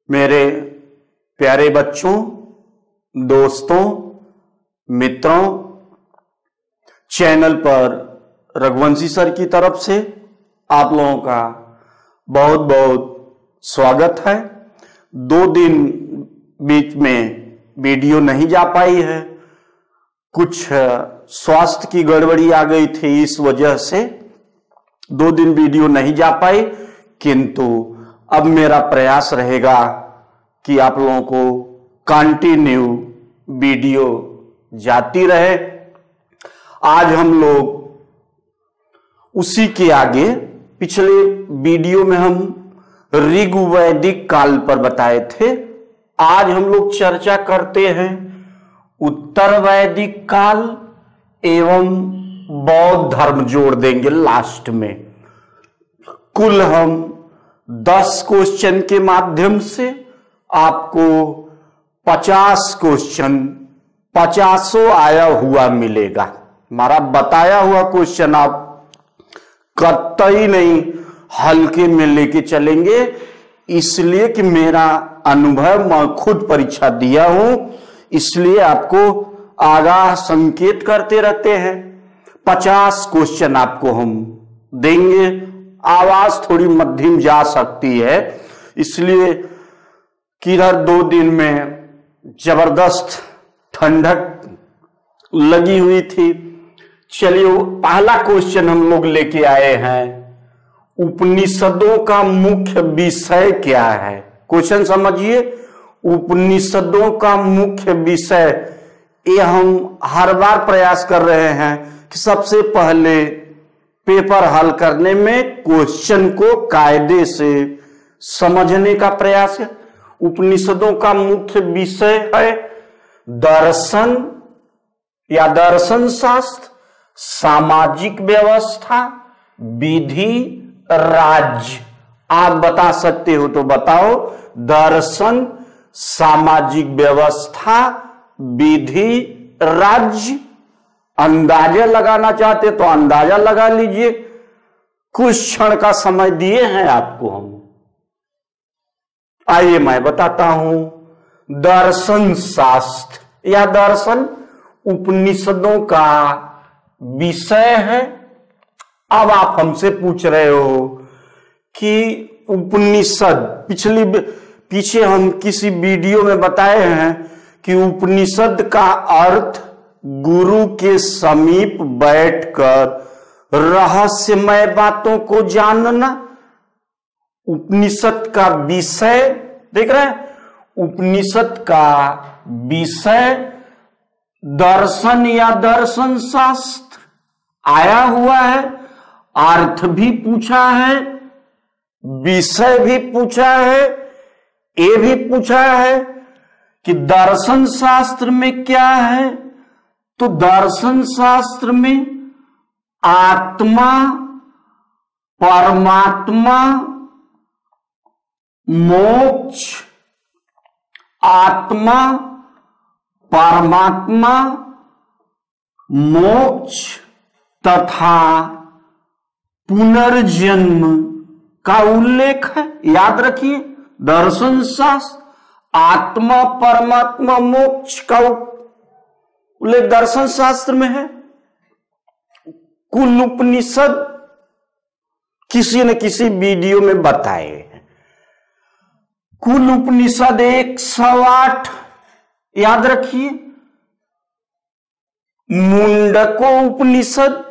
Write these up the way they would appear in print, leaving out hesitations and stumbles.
मेरे प्यारे बच्चों, दोस्तों, मित्रों, चैनल पर रघुवंशी सर की तरफ से आप लोगों का बहुत बहुत स्वागत है। 2 दिन बीच में वीडियो नहीं जा पाई है, कुछ स्वास्थ्य की गड़बड़ी आ गई थी, इस वजह से 2 दिन वीडियो नहीं जा पाई। किंतु अब मेरा प्रयास रहेगा कि आप लोगों को कंटिन्यू वीडियो जाती रहे। आज हम लोग उसी के आगे, पिछले वीडियो में हम ऋग्वैदिक काल पर बताए थे, आज हम लोग चर्चा करते हैं उत्तर वैदिक काल एवं बौद्ध धर्म जोड़ देंगे लास्ट में। कुल हम 10 क्वेश्चन के माध्यम से आपको 50 क्वेश्चन 50 आया हुआ मिलेगा। हमारा बताया हुआ क्वेश्चन आप कतई नहीं हल्के में लेके चलेंगे, इसलिए कि मेरा अनुभव, मैं खुद परीक्षा दिया हूं, इसलिए आपको आगाह संकेत करते रहते हैं। 50 क्वेश्चन आपको हम देंगे। आवाज थोड़ी मध्यम जा सकती है, इसलिए कि इधर 2 दिन में जबरदस्त ठंडक लगी हुई थी। चलिए, पहला क्वेश्चन हम लोग लेके आए हैं, उपनिषदों का मुख्य विषय क्या है। क्वेश्चन समझिए, उपनिषदों का मुख्य विषय। ये हम हर बार प्रयास कर रहे हैं कि सबसे पहले पेपर हल करने में क्वेश्चन को कायदे से समझने का प्रयास है। उपनिषदों का मुख्य विषय है दर्शन या दर्शन शास्त्र, सामाजिक व्यवस्था, विधि, राज्य। आप बता सकते हो तो बताओ। दर्शन, सामाजिक व्यवस्था, विधि, राज्य। अंदाजा लगाना चाहते तो अंदाजा लगा लीजिए। कुछ क्षण का समय दिए हैं आपको हम। आइए मैं बताता हूं। दर्शन शास्त्र या दर्शन उपनिषदों का विषय है। अब आप हमसे पूछ रहे हो कि उपनिषद, पीछे हम किसी वीडियो में बताए हैं कि उपनिषद का अर्थ गुरु के समीप बैठकर रहस्यमय बातों को जानना। उपनिषद का विषय देख रहे हैं, उपनिषद का विषय दर्शन या दर्शन शास्त्र आया हुआ है। अर्थ भी पूछा है, विषय भी पूछा है, ये भी पूछा है कि दर्शन शास्त्र में क्या है। तो दर्शन शास्त्र में आत्मा, परमात्मा, मोक्ष, आत्मा, परमात्मा, मोक्ष तथा पुनर्जन्म का उल्लेख है। याद रखिए, दर्शन शास्त्र आत्मा, परमात्मा, मोक्ष का उल्लेख दर्शन शास्त्र में है। कुल उपनिषद किसी न किसी वीडियो में बताए हैं। कुल उपनिषद 108। याद रखिए, मुंडको उपनिषद,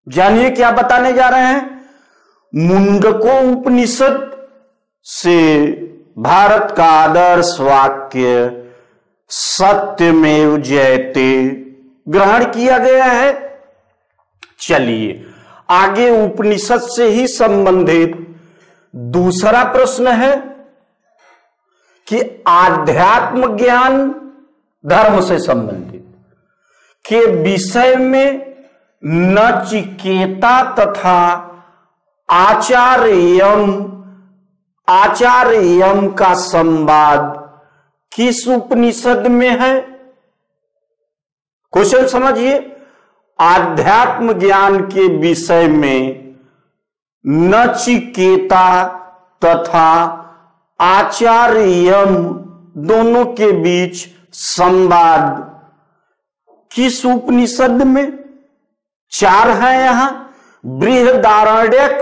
जानिए क्या बताने जा रहे हैं। मुंडको उपनिषद से भारत का आदर्श वाक्य सत्यमेव जयते ग्रहण किया गया है। चलिए आगे उपनिषद से ही संबंधित दूसरा प्रश्न है कि आध्यात्म ज्ञान धर्म से संबंधित के विषय में नचिकेता तथा आचार्यम का संवाद किस उपनिषद में है। क्वेश्चन समझिए, आध्यात्म ज्ञान के विषय में नचिकेता तथा आचार्यम दोनों के बीच संवाद किस उपनिषद में? 4 है यहां, बृहदारण्यक,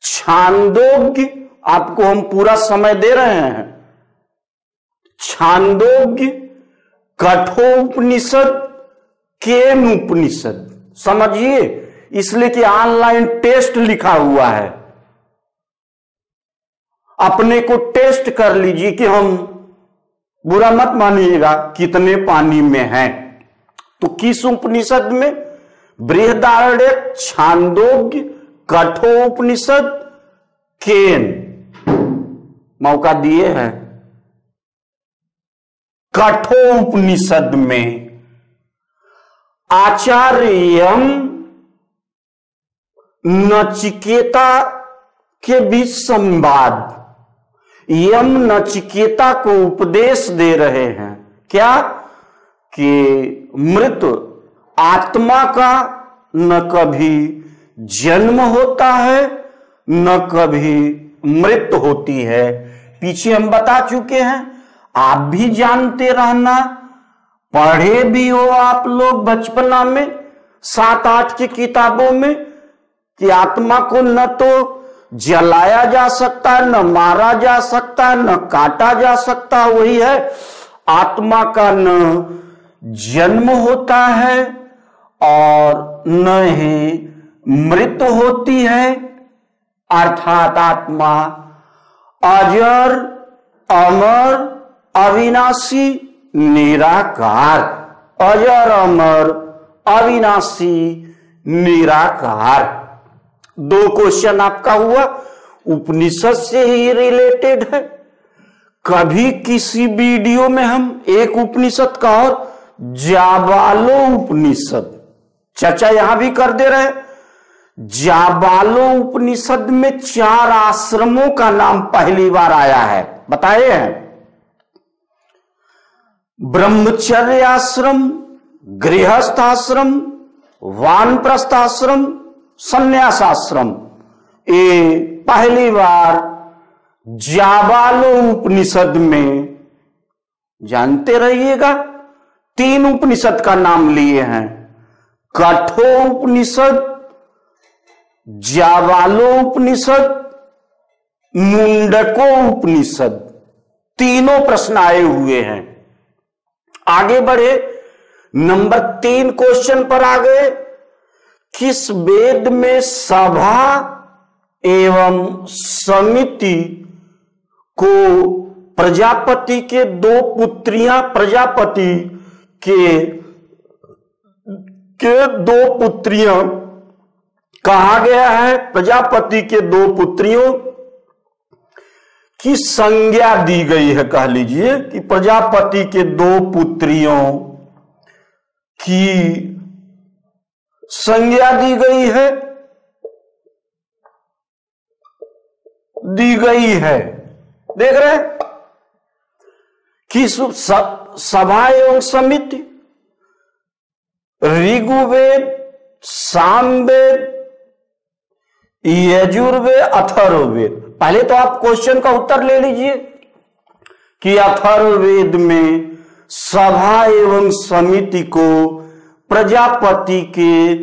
छांदोग्य, आपको हम पूरा समय दे रहे हैं, छांदोग्य, कठोपनिषद, केन उपनिषद। समझिए, इसलिए कि ऑनलाइन टेस्ट लिखा हुआ है, अपने को टेस्ट कर लीजिए कि हम, बुरा मत मानिएगा, कितने पानी में हैं। तो किस उपनिषद में? बृहदारण्यक, छांदोग्य, कठोपनिषद, केन। मौका दिए हैं। कठोपनिषद में आचार्यम नचिकेता के बीच संवाद, यम नचिकेता को उपदेश दे रहे हैं क्या? कि मृत आत्मा का न कभी जन्म होता है न कभी मृत्यु होती है। पीछे हम बता चुके हैं, आप भी जानते रहना, पढ़े भी हो आप लोग बचपना में 7-8 की किताबों में, कि आत्मा को न तो जलाया जा सकता है, न मारा जा सकता है, न काटा जा सकता। वही है, आत्मा का न जन्म होता है और न ही मृत्यु होती है, अर्थात आत्मा अजर, अमर, अविनाशी, निराकार। अजर, अमर, अविनाशी, निराकार। 2 क्वेश्चन आपका हुआ, उपनिषद से ही रिलेटेड है। कभी किसी वीडियो में हम एक उपनिषद का और जाबालो उपनिषद चर्चा यहां भी कर दे रहे। जाबालो उपनिषद में 4 आश्रमों का नाम पहली बार आया है, बताए हैं। ब्रह्मचर्य आश्रम, गृहस्थ आश्रम, वानप्रस्थ आश्रम, संन्यास आश्रम। ये पहली बार जाबालो उपनिषद में, जानते रहिएगा, 3 उपनिषद का नाम लिए हैं, कठोपनिषद, जाबालो उपनिषद, मुंडको उपनिषद। तीनों प्रश्न आए हुए हैं। आगे बढ़े, नंबर 3 क्वेश्चन पर आ गए। किस वेद में सभा एवं समिति को प्रजापति के 2 पुत्रियां, प्रजापति के 2 पुत्रियां कहा गया है? प्रजापति के 2 पुत्रियों की संज्ञा दी गई है। कह लीजिए कि प्रजापति के 2 पुत्रियों की संज्ञा दी गई है, देख रहे हैं कि सभा एवं समिति, ऋग्वेद, सामवेद, यजुर्वेद, अथर्ववेद। पहले तो आप क्वेश्चन का उत्तर ले लीजिए कि अथर्ववेद में सभा एवं समिति को प्रजापति के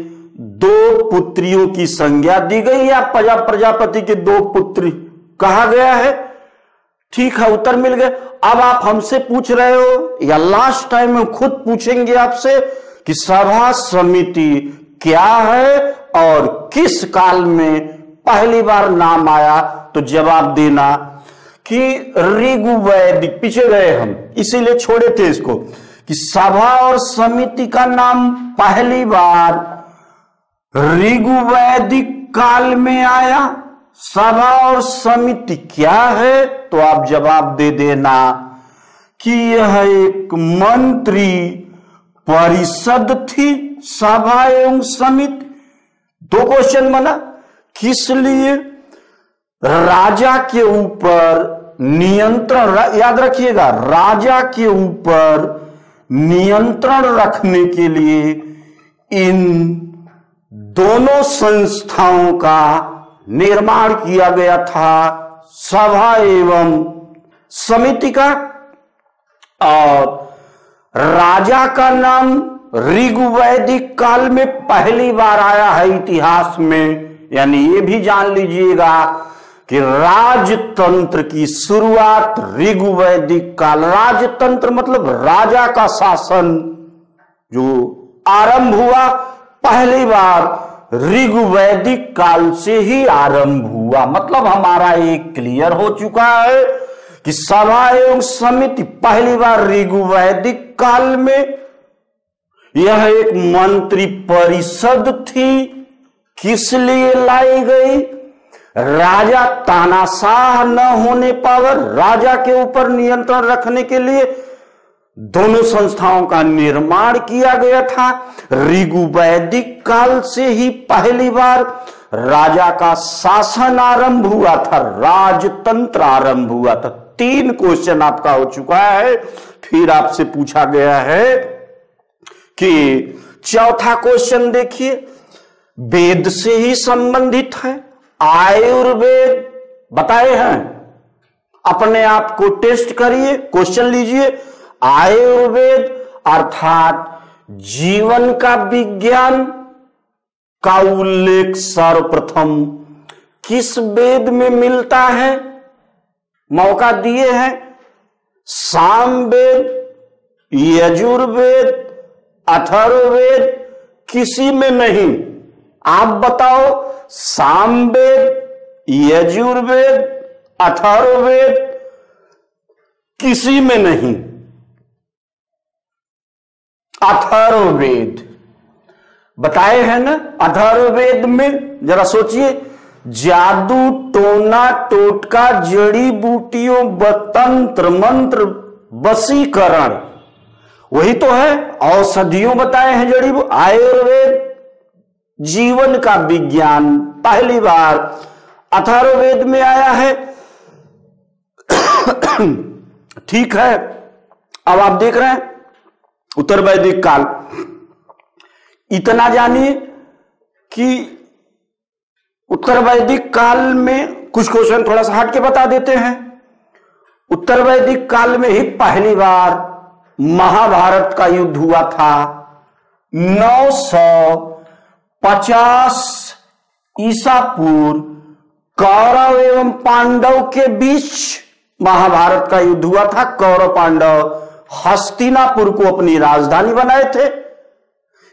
2 पुत्रियों की संज्ञा दी गई या प्रजापति के 2 पुत्री कहा गया है? ठीक है, उत्तर मिल गया। अब आप हमसे पूछ रहे हो या लास्ट टाइम में खुद पूछेंगे आपसे कि सभा समिति क्या है और किस काल में पहली बार नाम आया? तो जवाब देना कि ऋग्वैदिक। पीछे गए हम, इसीलिए छोड़े थे इसको, कि सभा और समिति का नाम पहली बार ऋग्वैदिक काल में आया। सभा और समिति क्या है? तो आप जवाब दे देना कि यह एक मंत्री परिषद थी, सभा एवं समिति। 2 क्वेश्चन बना। किस लिए? राजा के ऊपर नियंत्रण, याद रखिएगा, राजा के ऊपर नियंत्रण रखने के लिए इन दोनों संस्थाओं का निर्माण किया गया था, सभा एवं समिति का, और राजा का नाम ऋग्वैदिक काल में पहली बार आया है इतिहास में। यानी ये भी जान लीजिएगा कि राजतंत्र की शुरुआत ऋग्वैदिक काल, राजतंत्र मतलब राजा का शासन जो आरंभ हुआ पहली बार ऋग्वैदिक काल से ही आरंभ हुआ। मतलब हमारा एक क्लियर हो चुका है कि सभा एवं समिति पहली बार ऋग्वैदिक काल में, यह एक मंत्री परिषद थी। किस लिए लाई गई? राजा तानाशाह न होने पावर, राजा के ऊपर नियंत्रण रखने के लिए दोनों संस्थाओं का निर्माण किया गया था। ऋग्वैदिक काल से ही पहली बार राजा का शासन आरंभ हुआ था, राजतंत्र आरंभ हुआ था। 3 क्वेश्चन आपका हो चुका है। फिर आपसे पूछा गया है कि चौथा क्वेश्चन देखिए, वेद से ही संबंधित है। आयुर्वेद बताए हैं, अपने आप को टेस्ट करिए, क्वेश्चन लीजिए। आयुर्वेद अर्थात जीवन का विज्ञान का उल्लेख सर्वप्रथम किस वेद में मिलता है? मौका दिए हैं, सामवेद, यजुर्वेद, अथर्ववेद, किसी में नहीं। आप बताओ, सामवेद, यजुर्वेद, अथर्ववेद, किसी में नहीं। अथर्ववेद बताए हैं ना। अथर्ववेद में जरा सोचिए, जादू टोना टोटका जड़ी बूटियों तंत्र मंत्र वशीकरण, वही तो है। औषधियों बताए हैं, जड़ी बूटी। आयुर्वेद जीवन का विज्ञान पहली बार अथर्ववेद में आया है। ठीक है, अब आप देख रहे हैं उत्तर वैदिक काल। इतना जानिए कि उत्तर वैदिक काल में कुछ क्वेश्चन थोड़ा सा हट के बता देते हैं। उत्तर वैदिक काल में ही पहली बार महाभारत का युद्ध हुआ था। 950 ईसा पूर्व कौरव एवं पांडव के बीच महाभारत का युद्ध हुआ था। कौरव पांडव हस्तिनापुर को अपनी राजधानी बनाए थे।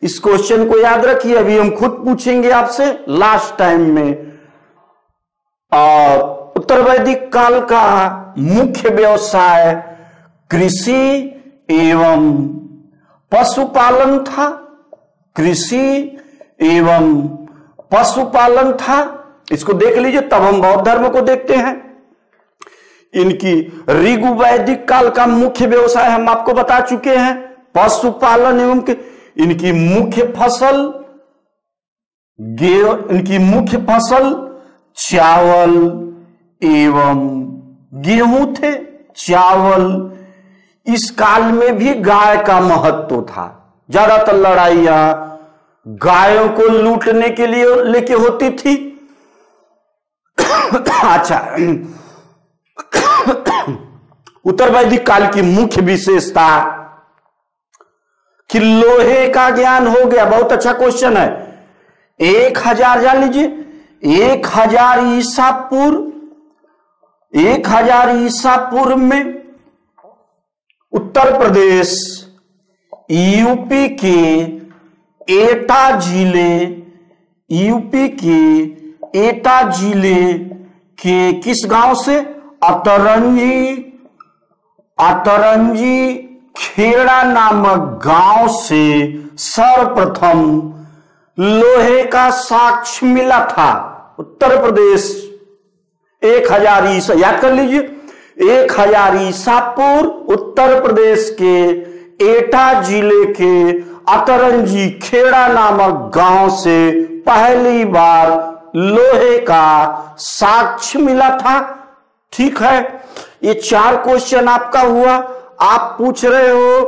इस क्वेश्चन को याद रखिए, अभी हम खुद पूछेंगे आपसे लास्ट टाइम में। और उत्तर वैदिक काल का मुख्य व्यवसाय कृषि एवं पशुपालन था। कृषि एवं पशुपालन था। इसको देख लीजिए, तब हम बौद्ध धर्म को देखते हैं। इनकी ऋग्वैदिक काल का मुख्य व्यवसाय हम आपको बता चुके हैं, पशुपालन एवं इनकी मुख्य फसल चावल एवं गेहूं थे। चावल, इस काल में भी गाय का महत्व था। ज्यादातर लड़ाइयां गायों को लूटने के लिए लेके होती थी। अच्छा, उत्तर वैदिक काल की मुख्य विशेषता कि लोहे का ज्ञान हो गया। बहुत अच्छा क्वेश्चन है। 1000 जान लीजिए, 1000 ईसा पूर्व में उत्तर प्रदेश यूपी के एटा जिले के किस गांव से? अतरंजी खेड़ा नामक गांव से सर्वप्रथम लोहे का साक्ष्य मिला था। उत्तर प्रदेश 1000 ईसा, याद कर लीजिए, 1000 ईसा पूर्व उत्तर प्रदेश के एटा जिले के अतरंजी खेड़ा नामक गांव से पहली बार लोहे का साक्ष्य मिला था। ठीक है, ये 4 क्वेश्चन आपका हुआ। आप पूछ रहे हो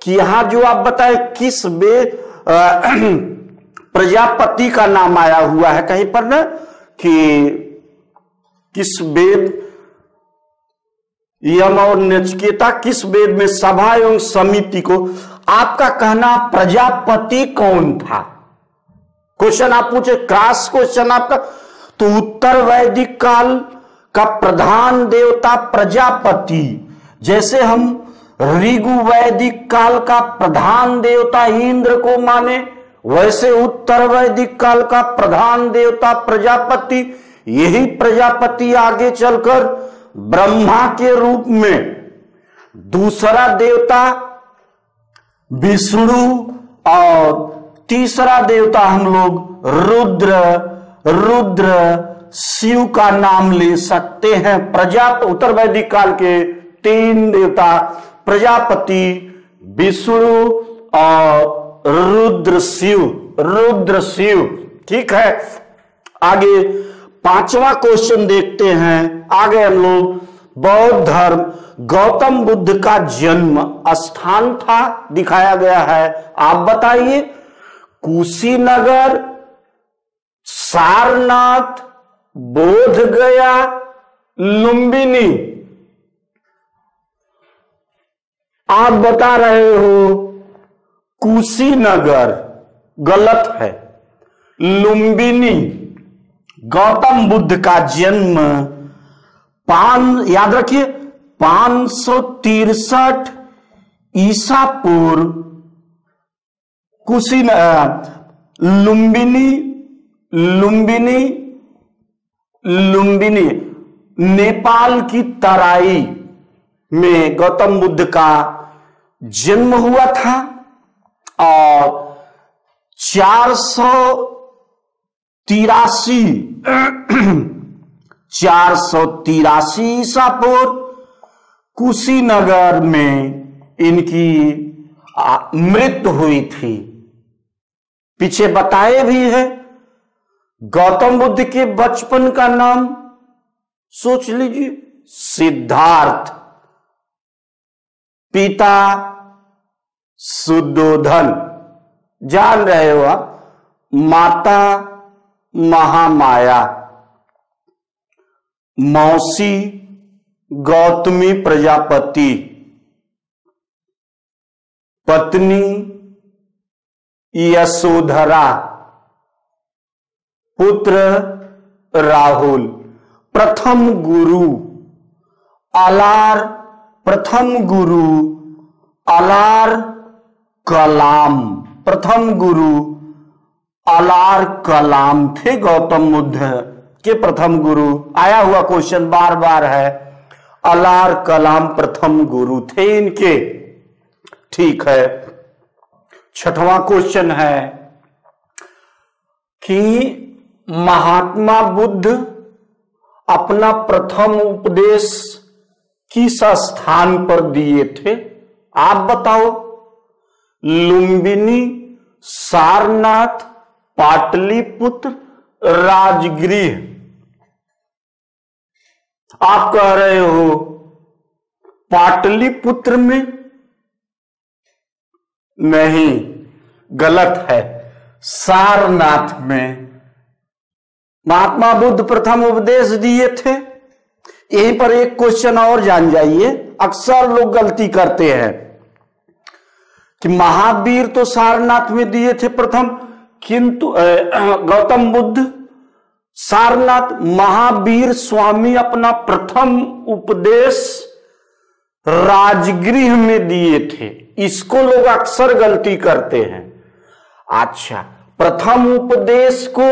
कि यहां जो आप बताए किस वेद प्रजापति का नाम आया हुआ है कहीं पर ना, कि किस वेद यम और नचिकेता किस वेद में सभा एवं समिति को, आपका कहना प्रजापति कौन था? क्वेश्चन आप पूछे, क्रॉस क्वेश्चन आपका। तो उत्तर वैदिक काल का प्रधान देवता प्रजापति, जैसे हम ऋगु वैदिक काल का प्रधान देवता इंद्र को माने, वैसे उत्तर वैदिक काल का प्रधान देवता प्रजापति। यही प्रजापति आगे चलकर ब्रह्मा के रूप में दूसरा देवता विष्णु और तीसरा देवता हम लोग रुद्र शिव का नाम ले सकते हैं। उत्तर वैदिक काल के 3 देवता प्रजापति, विष्णु और रुद्र शिव। ठीक है, आगे 5वां क्वेश्चन देखते हैं। आगे हम लोग बौद्ध धर्म, गौतम बुद्ध का जन्म स्थान था दिखाया गया है। आप बताइए, कुशीनगर, सारनाथ, बोध गया, लुम्बिनी। आप बता रहे हो कुशीनगर, गलत है। लुम्बिनी, गौतम बुद्ध का जन्म याद रखिए 563 ईसा पूर्व लुम्बिनी नेपाल की तराई में गौतम बुद्ध का जन्म हुआ था। और 483 ईसा पूर्व कुशीनगर में इनकी मृत्यु हुई थी। पीछे बताए भी है। गौतम बुद्ध के बचपन का नाम सोच लीजिए, सिद्धार्थ, पिता सुद्धोधन, जान रहे हो आप, माता महामाया, मौसी गौतमी प्रजापति, पत्नी यशोधरा, पुत्र राहुल। प्रथम गुरु अलार कलाम थे गौतम बुद्ध के प्रथम गुरु। आया हुआ क्वेश्चन बार बार है, अलार कलाम प्रथम गुरु थे इनके। ठीक है, 6वां क्वेश्चन है कि महात्मा बुद्ध अपना प्रथम उपदेश किस स्थान पर दिए थे? आप बताओ। लुम्बिनी, सारनाथ, पाटलिपुत्र, राजगृह। आप कह रहे हो पाटलिपुत्र में, नहीं, गलत है, सारनाथ में महात्मा बुद्ध प्रथम उपदेश दिए थे। यहीं पर एक क्वेश्चन और जान जाइए, अक्सर लोग गलती करते हैं कि महावीर तो सारनाथ में दिए थे प्रथम, किंतु गौतम बुद्ध सारनाथ, महावीर स्वामी अपना प्रथम उपदेश राजगृह में दिए थे। इसको लोग अक्सर गलती करते हैं। अच्छा, प्रथम उपदेश को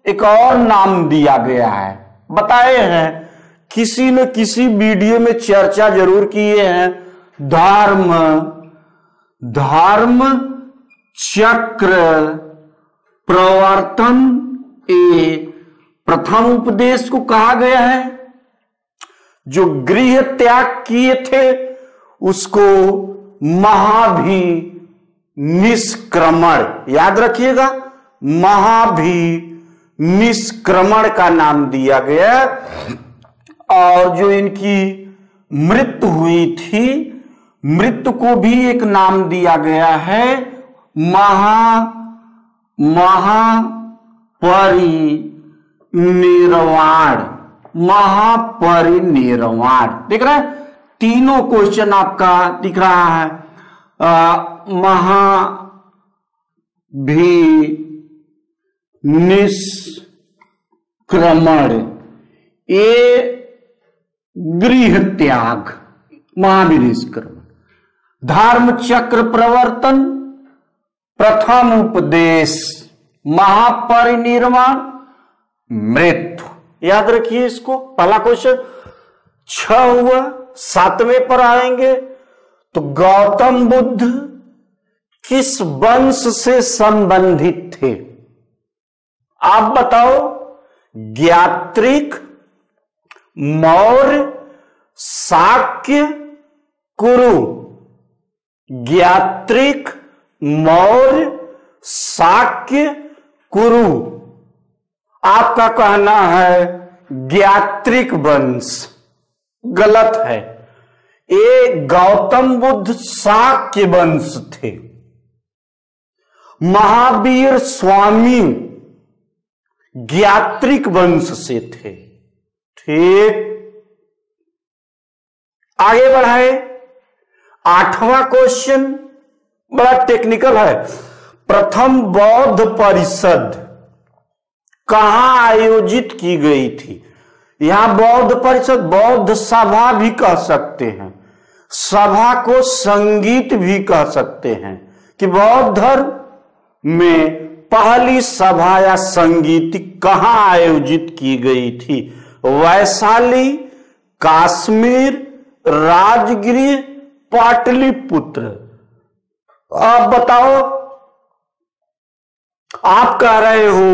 एक और नाम दिया गया है, बताए हैं, किसी न किसी वीडियो में चर्चा जरूर किए हैं। धर्म चक्र प्रवर्तन प्रथम उपदेश को कहा गया है। जो गृह त्याग किए थे उसको महाभिनिष्क्रमण, याद रखिएगा, महाभिनिष्क्रमण का नाम दिया गया। और जो इनकी मृत्यु हुई थी, मृत्यु को भी एक नाम दिया गया है, महापरिनिर्वाण। देख रहे हैं, तीनों क्वेश्चन आपका दिख रहा है। महाभिनिष्क्रमण, ये गृह त्याग, महाभिनिष्क्रमण। धर्म चक्र प्रवर्तन, प्रथम उपदेश, महापरिनिर्वाण, मृत्यु। याद रखिए इसको, पहला क्वेश्चन 6 हुआ। 7वें पर आएंगे तो गौतम बुद्ध किस वंश से संबंधित थे? आप बताओ। ज्ञात्रिक, मौर्य, शाक्य, कुरु। ज्ञात्रिक, मौर्य, शाक्य, कुरु। आपका कहना है ज्ञात्रिक वंश। गलत है। ये गौतम बुद्ध शाक्य वंश थे। महावीर स्वामी ज्ञात्रिक वंश से थे। ठीक, आगे बढ़ाए। 8वां क्वेश्चन बड़ा टेक्निकल है। प्रथम बौद्ध परिषद कहां आयोजित की गई थी? यहां बौद्ध परिषद, बौद्ध सभा भी कह सकते हैं, सभा को संगीत भी कह सकते हैं कि बौद्ध धर्म में पहली सभा या संगीत कहां आयोजित की गई थी? वैशाली, काश्मीर, राजगृह, पाटलिपुत्र। आप बताओ। आप कह रहे हो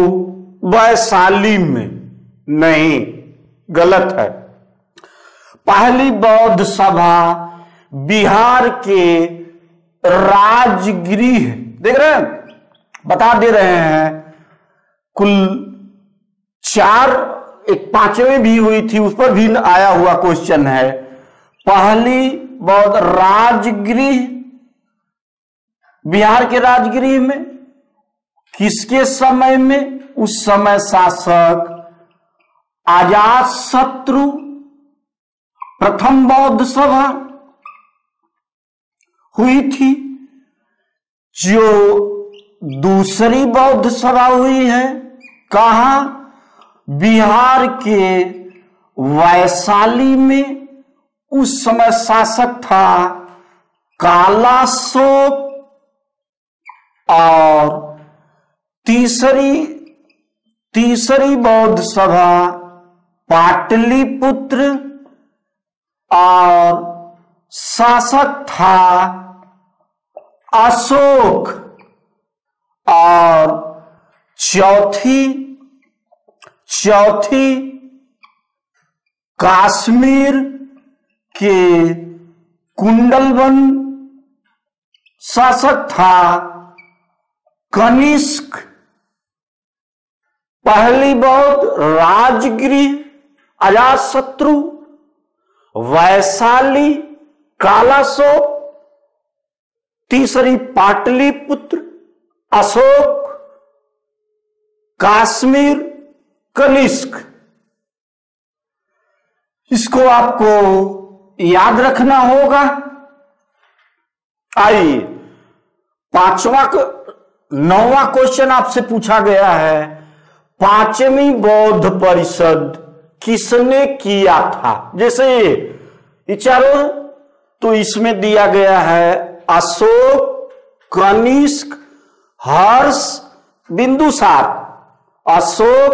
वैशाली में, नहीं, गलत है। पहली बौद्ध सभा बिहार के राजगृह, देख रहे हैं, बता दे रहे हैं। कुल 4, एक 5वें भी हुई थी, उस पर भी आया हुआ क्वेश्चन है। पहली बौद्ध राजगृह बिहार के राजगृह में किसके समय में? उस समय शासक अजातशत्रु। प्रथम बौद्ध सभा हुई थी। जो दूसरी बौद्ध सभा हुई है कहां? बिहार के वैशाली में। उस समय शासक था कालाशोक। और तीसरी बौद्ध सभा पाटलिपुत्र और शासक था अशोक। और चौथी कश्मीर के कुंडलवन शासक था कनिष्क। पहली बौद्ध राजगृह अजातशत्रु, वैशाली, कालाशोक, तीसरी पाटलिपुत्र, अशोक, काश्मीर, कनिष्क। इसको आपको याद रखना होगा। आइए 9वां क्वेश्चन आपसे पूछा गया है। 5वीं बौद्ध परिषद किसने किया था? जैसे ये चारों, तो इसमें दिया गया है अशोक, कनिष्क, हर्ष, बिंदुसार। अशोक,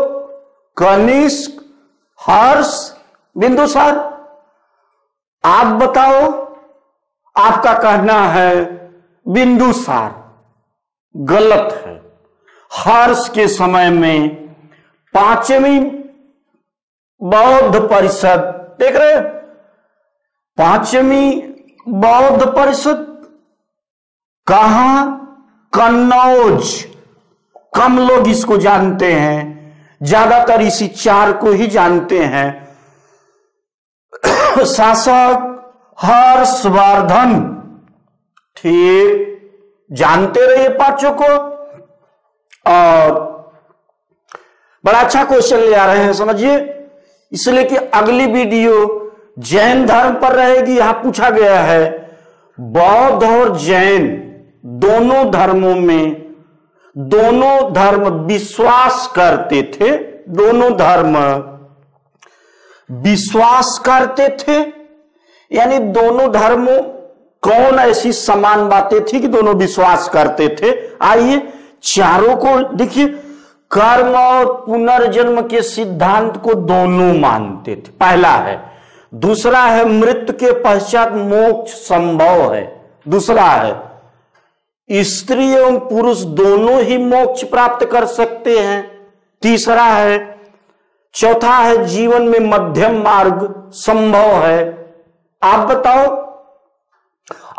कनिष्क, हर्ष, बिंदुसार। आप बताओ। आपका कहना है बिंदुसार। गलत है। हर्ष के समय में 5वीं बौद्ध परिषद, देख रहे हैं, 5वीं बौद्ध परिषद कहां? कन्नौज। कम लोग इसको जानते हैं, ज्यादातर इसी 4 को ही जानते हैं। शासक हर्षवर्धन। ठीक, जानते रहिए 5 को। और बड़ा अच्छा क्वेश्चन ले आ रहे हैं, समझिए, इसलिए कि अगली वीडियो जैन धर्म पर रहेगी। यहां पूछा गया है बौद्ध और जैन दोनों धर्मों में, दोनों धर्म विश्वास करते थे, दोनों धर्म विश्वास करते थे, यानी दोनों धर्मों कौन ऐसी समान बातें थी कि दोनों विश्वास करते थे। आइए चारों को देखिए। कर्म और पुनर्जन्म के सिद्धांत को दोनों मानते थे, पहला है। दूसरा है मृत्यु के पश्चात मोक्ष संभव है, दूसरा है स्त्री एवं पुरुष दोनों ही मोक्ष प्राप्त कर सकते हैं, तीसरा है। चौथा है जीवन में मध्यम मार्ग संभव है। आप बताओ,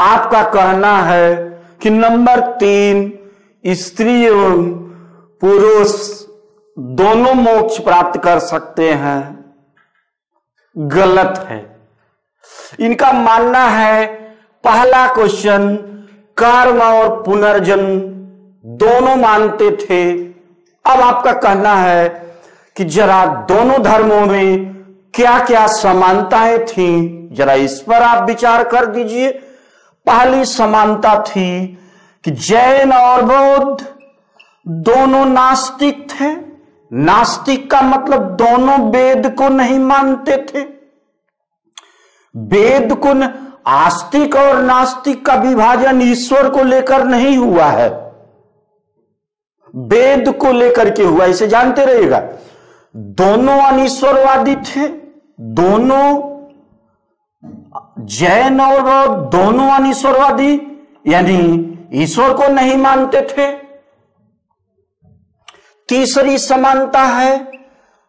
आपका कहना है कि नंबर 3 स्त्री एवं पुरुष दोनों मोक्ष प्राप्त कर सकते हैं, गलत है। इनका मानना है पहला क्वेश्चन कर्म और पुनर्जन्म दोनों मानते थे। अब आपका कहना है कि जरा दोनों धर्मों में क्या क्या समानताएं थीं, जरा इस पर आप विचार कर दीजिए। पहली समानता थी कि जैन और बौद्ध दोनों नास्तिक थे। नास्तिक का मतलब दोनों वेद को नहीं मानते थे। वेद को आस्तिक और नास्तिक का विभाजन ईश्वर को लेकर नहीं हुआ है, वेद को लेकर के हुआ, इसे जानते रहिएगा। दोनों अनीश्वरवादी थे, दोनों जैन और बौद्ध दोनों अनीश्वरवादी, यानी ईश्वर को नहीं मानते थे। तीसरी समानता है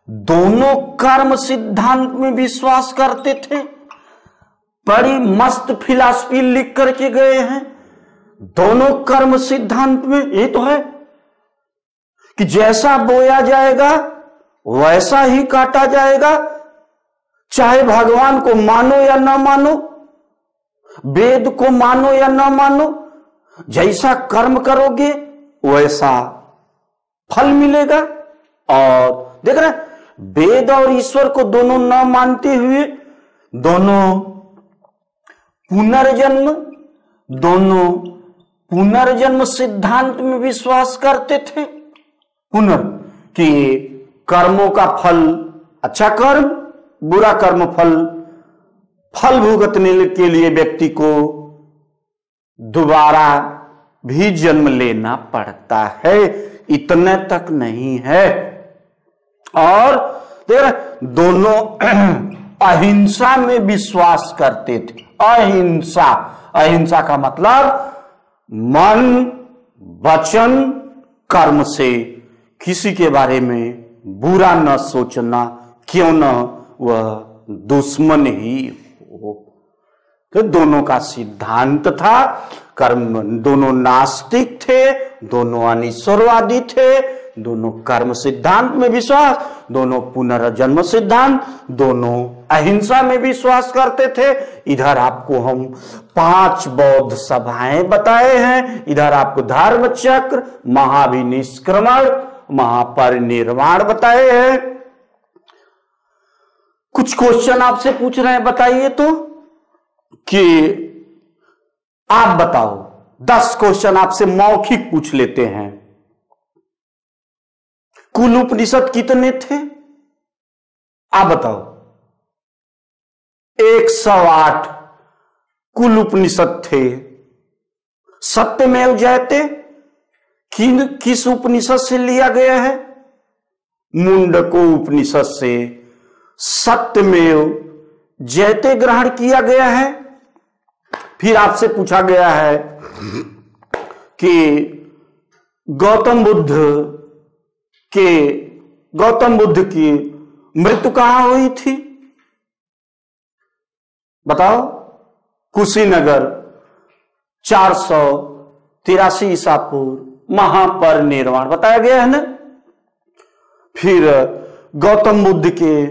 दोनों कर्म सिद्धांत में विश्वास करते थे। बड़ी मस्त फिलॉसफी लिख करके गए हैं दोनों कर्म सिद्धांत में। ये तो है कि जैसा बोया जाएगा वैसा ही काटा जाएगा, चाहे भगवान को मानो या ना मानो, वेद को मानो या ना मानो, जैसा कर्म करोगे वैसा फल मिलेगा। और देख रहे हैं वेद और ईश्वर को दोनों न मानते हुए दोनों पुनर्जन्म सिद्धांत में विश्वास करते थे। कि कर्मों का फल, अच्छा कर्म बुरा कर्म फल भुगतने के लिए व्यक्ति को दोबारा भी जन्म लेना पड़ता है, इतने तक नहीं है। और देख दोनों अहिंसा में विश्वास करते थे। अहिंसा का मतलब मन वचन कर्म से किसी के बारे में बुरा न सोचना, क्यों न वह दुश्मन ही हो। तो दोनों का सिद्धांत था। कर्म दोनों नास्तिक थे, दोनों अनीश्वरवादी थे, दोनों कर्म सिद्धांत में विश्वास, दोनों पुनर्जन्म सिद्धांत, दोनों अहिंसा में विश्वास करते थे। इधर आपको हम 5 बौद्ध सभाएं बताए हैं, इधर आपको धर्म चक्र, महाभिनिष्क्रमण, महापरिनिर्वाण बताए हैं। कुछ क्वेश्चन आपसे पूछ रहे हैं, बताइए तो कि आप बताओ। 10 क्वेश्चन आपसे मौखिक पूछ लेते हैं। कुल उपनिषद कितने थे आप बताओ? 108 कुल उपनिषद थे। सत्यमेव जयते किस उपनिषद से लिया गया है? मुंडको उपनिषद से सत्यमेव जयते ग्रहण किया गया है। फिर आपसे पूछा गया है कि गौतम बुद्ध की मृत्यु कहां हुई थी? बताओ। कुशीनगर 483 ईसा पूर्व, महापरिनिर्वाण बताया गया है ना। फिर गौतम बुद्ध के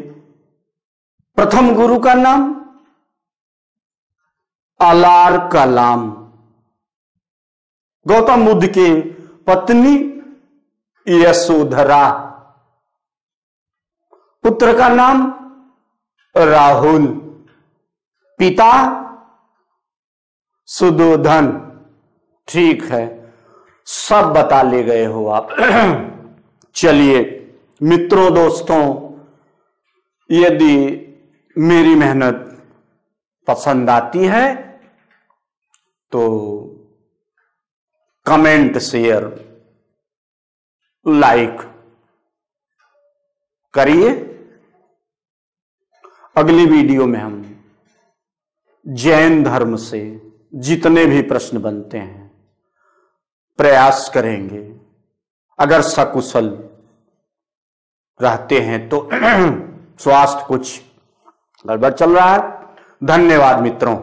प्रथम गुरु का नाम अलार कलाम। गौतम बुद्ध के पत्नी यशोधरा। पुत्र का नाम राहुल। पिता सुदोधन, ठीक है, सब बता ले गए हो आप। चलिए मित्रों, दोस्तों, यदि मेरी मेहनत पसंद आती है तो कमेंट, शेयर, लाइक करिए। अगली वीडियो में हम जैन धर्म से जितने भी प्रश्न बनते हैं प्रयास करेंगे। अगर सकुशल रहते हैं तो स्वास्थ्य कुछ गड़बड़ चल रहा है। धन्यवाद मित्रों।